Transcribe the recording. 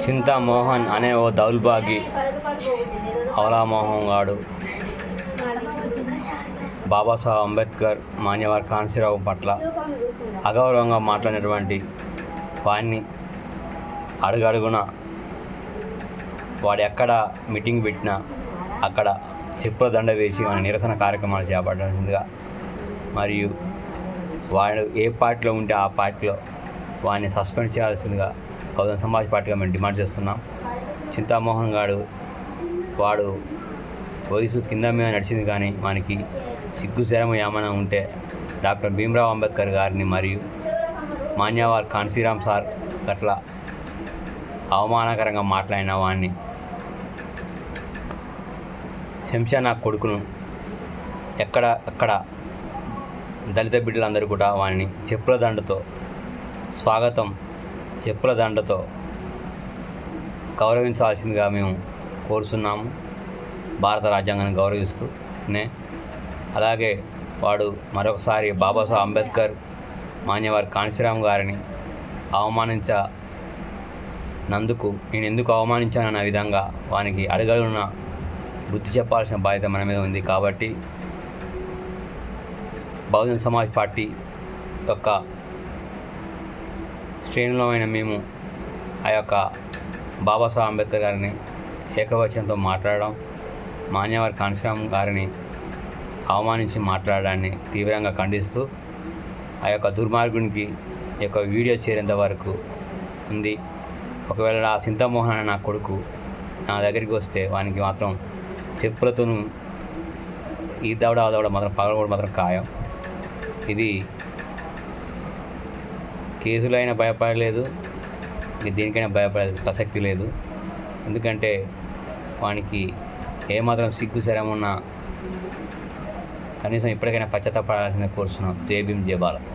చింతామోహన్ అనే ఓ దౌర్భాగ్య హౌలామోహం గాడు బాబాసాహెబ్ అంబేద్కర్ మాన్యవర్ కాన్సీరావు పట్ల అగౌరవంగా మాట్లాడినటువంటి వాడిని అడుగడుగున వాడు ఎక్కడ మీటింగ్ పెట్టినా అక్కడ చెప్పుల దండ వేసి మన నిరసన కార్యక్రమాలు చేపట్టాల్సిందిగా, మరియు వాడు ఏ పార్టీలో ఉంటే ఆ పార్టీలో వాడిని సస్పెండ్ చేయాల్సిందిగా బహుజన సమాజ్ పార్టీగా మేము డిమాండ్ చేస్తున్నాం. చింతామోహన్ గాడు వాడు వయసు కింద మీద నడిచింది, కానీ మనకి సిగ్గు శరము ఏమైనా ఉంటే డాక్టర్ భీమ్రావ్ అంబేద్కర్ గారిని మరియు మాన్యవర్ కాన్సీరామ్ సార్ అట్లా అవమానకరంగా మాట్లాడిన వాడిని శంషా కొడుకును అక్కడ దళిత బిడ్డలందరూ కూడా వాడిని చెప్పుల దండతో గౌరవించాల్సిందిగా మేము కోరుతున్నాము. భారత రాజ్యాంగాన్ని గౌరవిస్తూనే అలాగే వాడు మరొకసారి బాబాసాహెబ్ అంబేద్కర్ మాన్యవర్ కాన్సీరామ్ గారిని అవమానించినందుకు నేను ఎందుకు అవమానించానన్న విధంగా వానికి అడగలున్న బుద్ధి చెప్పాల్సిన బాధ్యత మన మీద ఉంది. కాబట్టి బహుజన సమాజ్ పార్టీ యొక్క శ్రేణులో అయిన మేము ఆ యొక్క బాబాసాహెబ్ అంబేద్కర్ గారిని ఏకవచనంతో మాట్లాడడం, మాన్యవర్ కాన్సీరామ్ గారిని అవమానించి మాట్లాడడాన్ని తీవ్రంగా ఖండిస్తూ ఆ యొక్క దుర్మార్గునికి యొక్క వీడియో చేరేంత వరకు ఉంది. ఒకవేళ ఆ చింతామోహన్ అనే నా కొడుకు నా దగ్గరికి వస్తే వానికి మాత్రం చెప్పులతోనూ ఈ దవడ ఆ దవడ మాత్రం పగలగొడ మాత్రం ఖాయం. ఇది కేసులో అయినా భయపడలేదు, దేనికైనా భయపడే ప్రసక్తి లేదు. ఎందుకంటే వానికి ఏమాత్రం సిగ్గు శరమున్నా కనీసం ఇప్పటికైనా పశ్చాత్తాపడాల్సిందే కోరుతున్నాం. జై భీమ్, జై భారత్.